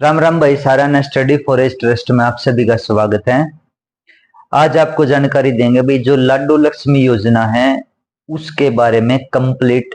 राम राम भाई, सारा study forest trust में आप सभी का स्वागत है। आज आपको जानकारी देंगे भाई, जो लाडो लक्ष्मी योजना है उसके बारे में कंप्लीट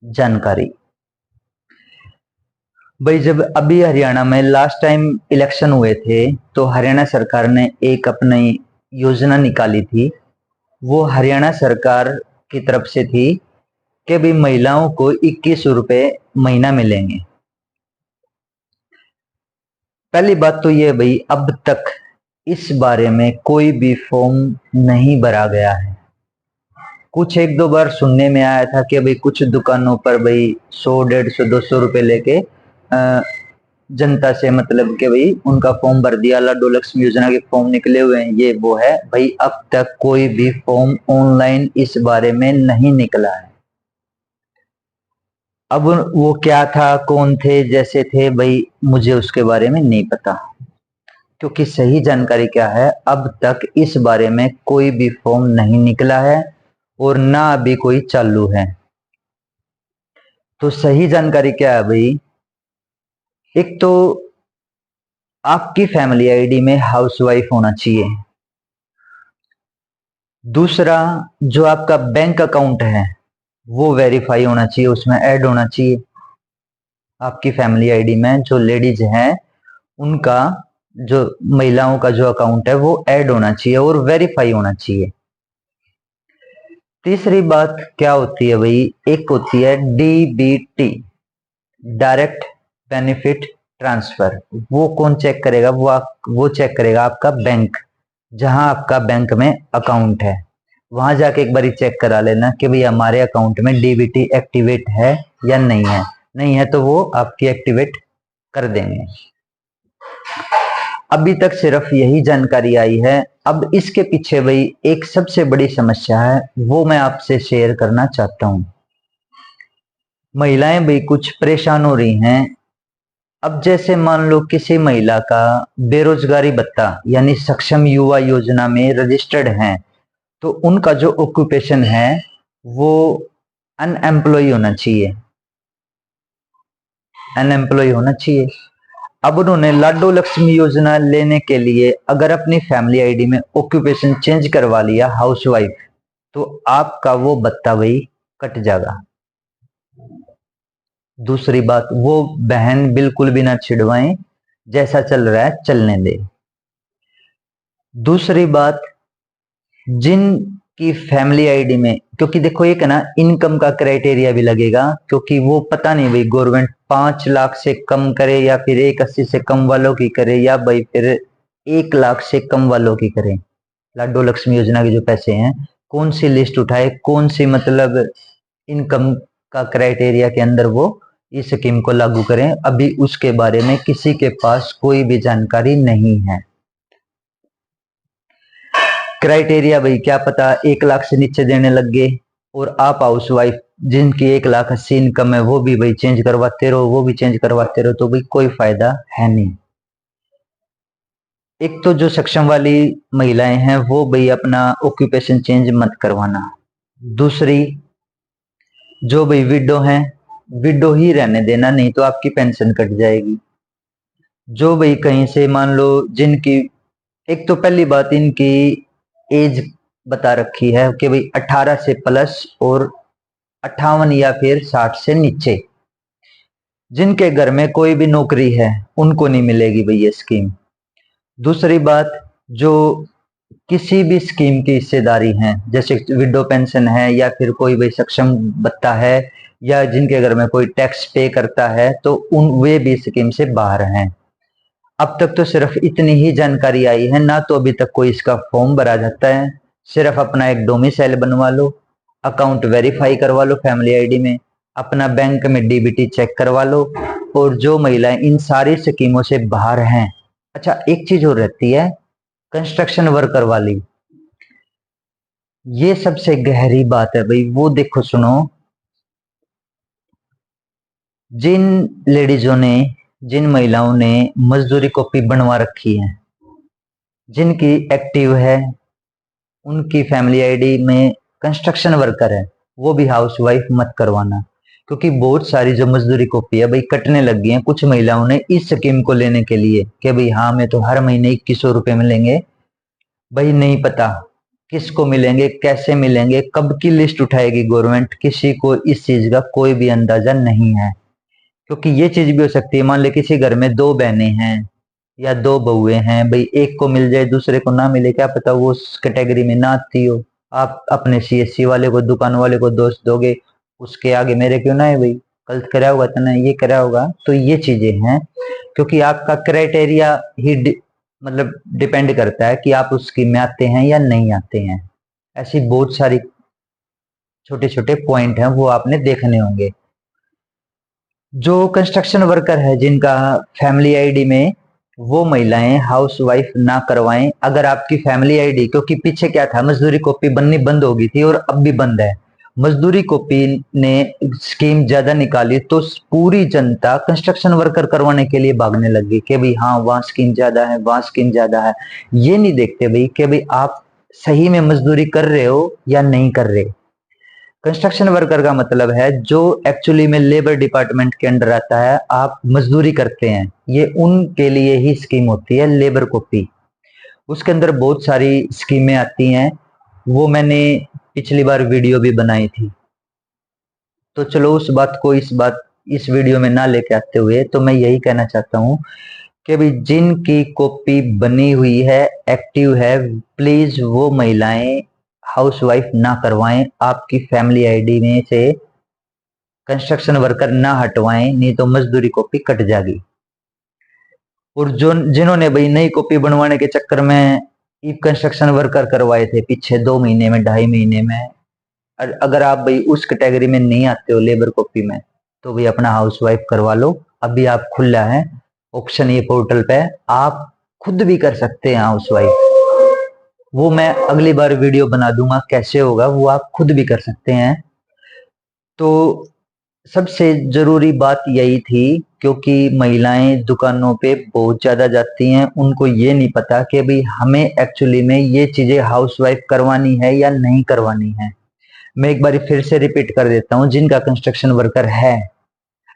जानकारी। भाई, जब अभी हरियाणा में लास्ट टाइम इलेक्शन हुए थे तो हरियाणा सरकार ने एक अपनी योजना निकाली थी। वो हरियाणा सरकार की तरफ से थी कि भाई महिलाओं को 21 रुपए महीना मिलेंगे। पहली बात तो ये भाई, अब तक इस बारे में कोई भी फॉर्म नहीं भरा गया है। कुछ एक दो बार सुनने में आया था कि भाई कुछ दुकानों पर भाई 100, 150, 200 रुपए लेके जनता से मतलब कि भाई उनका फॉर्म भर दिया, लाडो लक्ष्मी योजना के फॉर्म निकले हुए हैं, ये वो है भाई। अब तक कोई भी फॉर्म ऑनलाइन इस बारे में नहीं निकला है। अब वो क्या था, कौन थे, जैसे थे भाई, मुझे उसके बारे में नहीं पता, क्योंकि सही जानकारी क्या है, अब तक इस बारे में कोई भी फॉर्म नहीं निकला है और ना अभी कोई चालू है। तो सही जानकारी क्या है भाई, एक तो आपकी फैमिली आईडी में हाउसवाइफ होना चाहिए। दूसरा, जो आपका बैंक अकाउंट है वो वेरीफाई होना चाहिए, उसमें ऐड होना चाहिए। आपकी फैमिली आईडी में जो लेडीज हैं उनका, जो महिलाओं का जो अकाउंट है वो ऐड होना चाहिए और वेरीफाई होना चाहिए। तीसरी बात क्या होती है भाई, एक होती है डीबीटी, डायरेक्ट बेनिफिट ट्रांसफर। वो कौन चेक करेगा? वो चेक करेगा आपका बैंक, जहां आपका बैंक में अकाउंट है वहां जाके एक बार चेक करा लेना कि भाई हमारे अकाउंट में डीबीटी एक्टिवेट है या नहीं है। नहीं है तो वो आपकी एक्टिवेट कर देंगे। अभी तक सिर्फ यही जानकारी आई है। अब इसके पीछे भाई एक सबसे बड़ी समस्या है, वो मैं आपसे शेयर करना चाहता हूं। महिलाएं भाई कुछ परेशान हो रही हैं। अब जैसे मान लो किसी महिला का बेरोजगारी भत्ता यानी सक्षम युवा योजना में रजिस्टर्ड हैं, तो उनका जो ऑक्यूपेशन है वो अनएम्प्लॉय होना चाहिए, अनएम्प्लॉय होना चाहिए। अब उन्होंने लाडो लक्ष्मी योजना लेने के लिए अगर अपनी फैमिली आईडी में ऑक्यूपेशन चेंज करवा लिया हाउसवाइफ, तो आपका वो भत्ता भाई कट जाएगा। दूसरी बात, वो बहन बिल्कुल भी ना छिड़वाएं, जैसा चल रहा है चलने दे। दूसरी बात, जिनकी फैमिली आईडी में, क्योंकि देखो एक है ना इनकम का क्राइटेरिया भी लगेगा, क्योंकि वो पता नहीं भाई गवर्नमेंट 5 लाख से कम करे या फिर 180 से कम वालों की करे या भाई फिर 1 लाख से कम वालों की करे। लाडो लक्ष्मी योजना के जो पैसे हैं कौन सी लिस्ट उठाए, कौन सी मतलब इनकम का क्राइटेरिया के अंदर वो इस स्कीम को लागू करें, अभी उसके बारे में किसी के पास कोई भी जानकारी नहीं है। क्राइटेरिया भाई क्या पता 1 लाख से नीचे देने लग गए और आप हाउस वाइफ जिनकी 1,80,000 इनकम है वो भी भाई चेंज करवाते रहो, वो भी चेंज करवाते रहो, तो भाई कोई फायदा है नहीं। एक तो जो सक्षम वाली महिलाएं हैं वो भाई अपना ऑक्यूपेशन चेंज मत करवाना। दूसरी, जो भाई विडो हैं, विडो ही रहने देना, नहीं तो आपकी पेंशन कट जाएगी। जो भाई कहीं से मान लो जिनकी, एक तो पहली बात इनकी एज बता रखी है कि भाई 18 से प्लस और 58 या फिर 60 से नीचे, जिनके घर में कोई भी नौकरी है उनको नहीं मिलेगी भाई ये स्कीम। दूसरी बात, जो किसी भी स्कीम की हिस्सेदारी हैं, जैसे विडो पेंशन है या फिर कोई भी सक्षम भत्ता है या जिनके घर में कोई टैक्स पे करता है, तो उन वे भी स्कीम से बाहर हैं। अब तक तो सिर्फ इतनी ही जानकारी आई है, ना तो अभी तक कोई इसका फॉर्म भरा जाता है। सिर्फ अपना एक डोमिसाइल बनवा लो, अकाउंट वेरीफाई करवा लो फैमिली आईडी में, अपना बैंक में डीबीटी चेक करवा लो, और जो महिलाएं इन सारी स्कीमों से बाहर हैं। अच्छा, एक चीज और रहती है, कंस्ट्रक्शन वर्कर वाली, ये सबसे गहरी बात है भाई। वो देखो सुनो, जिन लेडीजों ने, जिन महिलाओं ने मजदूरी कॉपी बनवा रखी है, जिनकी एक्टिव है, उनकी फैमिली आईडी में कंस्ट्रक्शन वर्कर है, वो भी हाउसवाइफ मत करवाना। क्योंकि बहुत सारी जो मजदूरी कॉपी है भाई कटने लग गई है कुछ महिलाओं ने इस स्कीम को लेने के लिए कि भाई हाँ मैं तो हर महीने 2100 रुपये मिलेंगे। भाई नहीं पता किसको मिलेंगे, कैसे मिलेंगे, कब की लिस्ट उठाएगी गवर्नमेंट, किसी को इस चीज का कोई भी अंदाजा नहीं है। क्योंकि ये चीज भी हो सकती है, मान ले किसी घर में दो बहनें हैं या दो बहुएं हैं, भाई एक को मिल जाए दूसरे को ना मिले, क्या पता वो उस कैटेगरी में ना आती हो। आप अपने सीएससी वाले को, दुकान वाले को दोष दोगे, उसके आगे मेरे क्यों ना है भाई, कल करा होगा तो ना ये करा होगा। तो ये चीजें हैं, क्योंकि आपका क्राइटेरिया ही मतलब डिपेंड करता है कि आप उस स्कीम में आते हैं या नहीं आते हैं। ऐसी बहुत सारी छोटे छोटे पॉइंट हैं, वो आपने देखने होंगे। जो कंस्ट्रक्शन वर्कर है जिनका फैमिली आईडी में, वो महिलाएं हाउस वाइफ ना करवाएं। अगर आपकी फैमिली आईडी, क्योंकि पीछे क्या था, मजदूरी कॉपी बननी बंद हो गई थी और अब भी बंद है, मजदूरी कॉपी ने स्कीम ज्यादा निकाली तो पूरी जनता कंस्ट्रक्शन वर्कर करवाने के लिए भागने लगी कि भाई हाँ वहां स्कीम ज्यादा है, वहां स्कीम ज्यादा है। ये नहीं देखते भाई कि भाई आप सही में मजदूरी कर रहे हो या नहीं कर रहे। कंस्ट्रक्शन वर्कर का मतलब है जो एक्चुअली में लेबर डिपार्टमेंट के अंडर आता है, आप मजदूरी करते हैं, ये उनके लिए ही स्कीम होती है लेबर कॉपी। उसके अंदर बहुत सारी स्कीमें आती हैं, वो मैंने पिछली बार वीडियो भी बनाई थी। तो चलो उस बात को इस वीडियो में ना लेके आते हुए, तो मैं यही कहना चाहता हूँ कि भाई जिनकी कॉपी बनी हुई है, एक्टिव है, प्लीज वो महिलाएं हाउसवाइफ ना करवाएं। आपकी फैमिली आईडी में से कंस्ट्रक्शन वर्कर ना हटवाएं, नहीं तो मजदूरी कॉपी कट जाएगी। और जो जिन्होंने भाई नई कॉपी बनवाने के चक्कर में ई कंस्ट्रक्शन वर्कर करवाए थे पीछे 2 महीने में, 2.5 महीने में, अगर आप भाई उस कैटेगरी में नहीं आते हो लेबर कॉपी में, तो भाई अपना हाउसवाइफ करवा लो। अभी आप खुला है ऑप्शन ये पोर्टल पे, आप खुद भी कर सकते हैं हाउसवाइफ। वो मैं अगली बार वीडियो बना दूंगा कैसे होगा, वो आप खुद भी कर सकते हैं। तो सबसे जरूरी बात यही थी, क्योंकि महिलाएं दुकानों पे बहुत ज्यादा जाती हैं, उनको ये नहीं पता कि भाई हमें एक्चुअली में ये चीजें हाउसवाइफ करवानी है या नहीं करवानी है। मैं एक बार फिर से रिपीट कर देता हूँ, जिनका कंस्ट्रक्शन वर्कर है,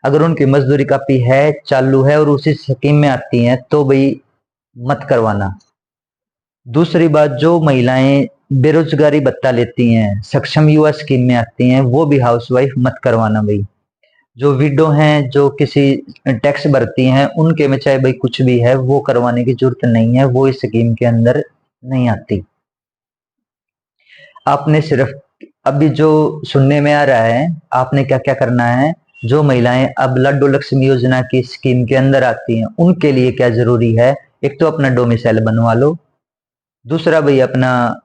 अगर उनकी मजदूरी कापी है, चालू है और उसी स्कीम में आती हैं, तो भाई मत करवाना। दूसरी बात, जो महिलाएं बेरोजगारी भत्ता लेती हैं, सक्षम युवा स्कीम में आती हैं, वो भी हाउसवाइफ मत करवाना भाई। जो विडो हैं, जो किसी टैक्स भरती हैं, उनके में चाहे भाई कुछ भी है, वो करवाने की जरूरत नहीं है, वो इस स्कीम के अंदर नहीं आती। आपने सिर्फ अभी जो सुनने में आ रहा है, आपने क्या क्या करना है, जो महिलाएं अब लड्डू लक्ष्मी योजना की स्कीम के अंदर आती हैं, उनके लिए क्या जरूरी है, एक तो अपना डोमिसाइल बनवा लो, दूसरा भाई अपना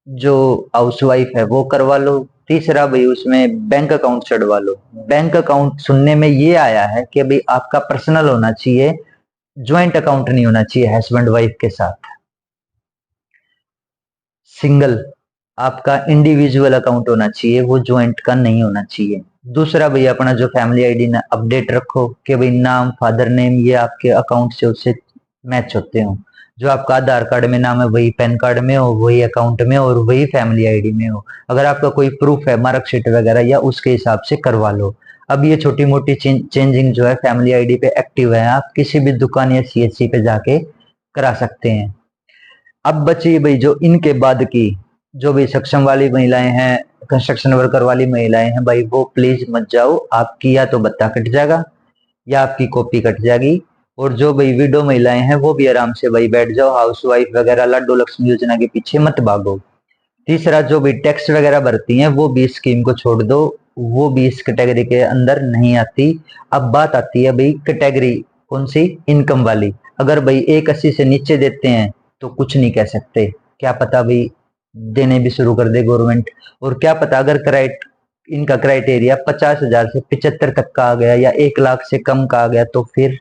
जो हाउसवाइफ है वो करवा लो, तीसरा भाई उसमें बैंक अकाउंट चढ़वा लो। बैंक अकाउंट सुनने में ये आया है कि भाई आपका पर्सनल होना चाहिए, ज्वाइंट अकाउंट नहीं होना चाहिए हस्बैंड वाइफ के साथ, सिंगल आपका इंडिविजुअल अकाउंट होना चाहिए, वो ज्वाइंट का नहीं होना चाहिए। दूसरा भाई अपना जो फैमिली आईडी ना अपडेट रखो कि भाई नाम, फादर नेम, ये आपके अकाउंट से उससे मैच होते हो। जो आपका आधार कार्ड में नाम है वही पैन कार्ड में हो, वही अकाउंट में हो और वही फैमिली आईडी में हो। अगर आपका कोई प्रूफ है मार्कशीट वगैरह, या उसके हिसाब से करवा लो। अब ये छोटी मोटी चेंजिंग जो है फैमिली आईडी पे एक्टिव है, आप किसी भी दुकान या सीएससी पे जाके करा सकते हैं। अब बची भाई जो इनके बाद की, जो भी सक्षम वाली महिलाएं हैं, कंस्ट्रक्शन वर्कर वाली महिलाएं हैं, भाई वो प्लीज मत जाओ, आपकी या तो भत्ता कट जाएगा या आपकी कॉपी कट जाएगी। और जो भाई विडो महिलाएं हैं वो भी आराम से भाई बैठ जाओ, हाउस वाइफ वगैरह लड्डू लक्ष्मी योजना के पीछे मत भागो। तीसरा, जो भी टैक्स वगैरह भरती हैं वो भी स्कीम को छोड़ दो, वो भी इस कैटेगरी के अंदर नहीं आती। अब बात आती है भाई कैटेगरी कौन सी, इनकम वाली। अगर भाई 180 से नीचे देते हैं तो कुछ नहीं कह सकते, क्या पता भाई देने भी शुरू कर दे गवर्नमेंट। और क्या पता अगर इनका क्राइटेरिया 50,000 से 75 तक का आ गया या 1 लाख से कम का आ गया, तो फिर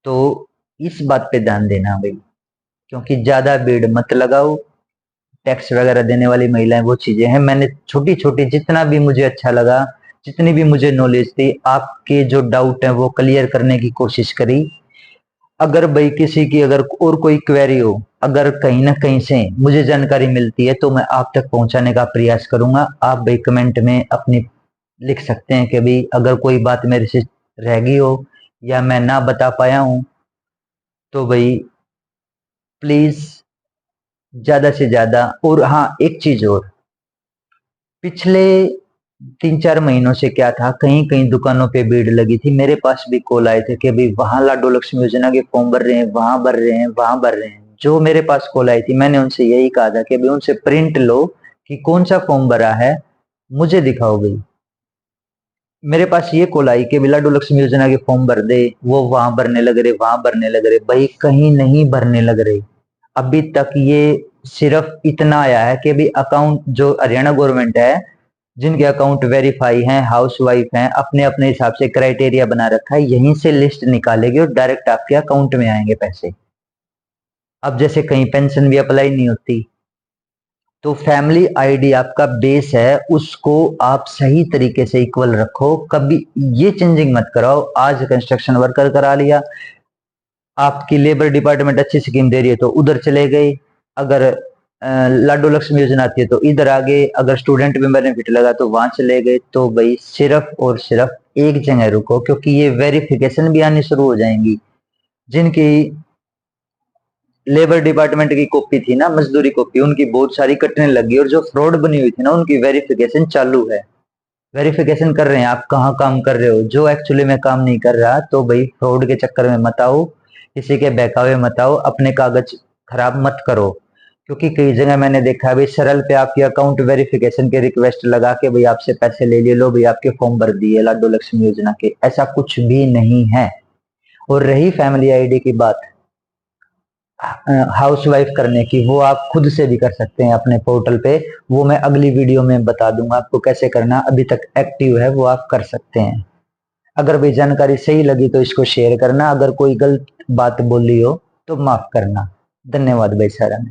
तो इस बात पे ध्यान देना भाई, क्योंकि ज्यादा भीड़ मत लगाओ। टैक्स वगैरह देने वाली महिलाएं वो चीजें हैं, मैंने छोटी छोटी जितना भी मुझे अच्छा लगा, जितनी भी मुझे नॉलेज थी, आपके जो डाउट है वो क्लियर करने की कोशिश करी। अगर भाई किसी की अगर और कोई क्वेरी हो, अगर कहीं ना कहीं से मुझे जानकारी मिलती है तो मैं आप तक पहुंचाने का प्रयास करूंगा। आप भाई कमेंट में अपनी लिख सकते हैं कि भाई अगर कोई बात मेरे से रह गई हो या मैं ना बता पाया हूं तो भाई प्लीज ज्यादा से ज्यादा। और हाँ, एक चीज और, पिछले 3-4 महीनों से क्या था, कहीं कहीं दुकानों पे भीड़ लगी थी। मेरे पास भी कॉल आए थे कि भाई वहां लाडो लक्ष्मी योजना के फॉर्म भर रहे हैं, वहां भर रहे हैं, वहां भर रहे हैं। जो मेरे पास कॉल आई थी मैंने उनसे यही कहा था कि भाई उनसे प्रिंट लो कि कौन सा फॉर्म भरा है, मुझे दिखाओ भाई। मेरे पास ये कॉल आई कि भाई लाडो लक्ष्मी योजना के फॉर्म भर दे, वो वहां भरने लग रहे, वहां भरने लग रहे। भाई कहीं नहीं भरने लग रहे अभी तक। ये सिर्फ इतना आया है कि भाई अकाउंट जो हरियाणा गवर्नमेंट है, जिनके अकाउंट वेरीफाई हैं, हाउस वाइफ हैं, अपने अपने हिसाब से क्राइटेरिया बना रखा है, यहीं से लिस्ट निकालेगी और डायरेक्ट आपके अकाउंट में आएंगे पैसे। अब जैसे कहीं पेंशन भी अप्लाई नहीं होती, तो फैमिली आईडी आपका बेस है, उसको आप सही तरीके से इक्वल रखो। कभी ये चेंजिंग मत कराओ। आज कंस्ट्रक्शन वर्कर करा लिया, आपकी लेबर डिपार्टमेंट अच्छी स्कीम दे रही है तो उधर चले गए, अगर लाडो लक्ष्मी योजना आती है तो इधर आ गए, अगर स्टूडेंट में बेनिफिट लगा तो वहां चले गए। तो भाई सिर्फ और सिर्फ एक जगह रुको, क्योंकि ये वेरिफिकेशन भी आनी शुरू हो जाएंगी। जिनकी लेबर डिपार्टमेंट की कॉपी थी ना, मजदूरी कॉपी, उनकी बहुत सारी कटने लगी, और जो फ्रॉड बनी हुई थी ना उनकी वेरिफिकेशन चालू है। वेरिफिकेशन कर रहे हैं आप कहाँ काम कर रहे हो। जो एक्चुअली में काम नहीं कर रहा तो भाई फ्रॉड के चक्कर में मत आओ, किसी के बहकावे मत आओ, अपने कागज खराब मत करो। क्योंकि कई जगह मैंने देखा है भाई सरल पे आपकी अकाउंट वेरिफिकेशन के रिक्वेस्ट लगा के भाई आपसे पैसे ले लिए, लो भाई आपके फॉर्म भर दिए लाडो लक्ष्मी योजना के। ऐसा कुछ भी नहीं है। और रही फैमिली आईडी की बात हाउस वाइफ करने की, वो आप खुद से भी कर सकते हैं अपने पोर्टल पे। वो मैं अगली वीडियो में बता दूंगा आपको कैसे करना, अभी तक एक्टिव है वो आप कर सकते हैं। अगर भाई जानकारी सही लगी तो इसको शेयर करना, अगर कोई गलत बात बोली हो तो माफ करना। धन्यवाद भाई सारा।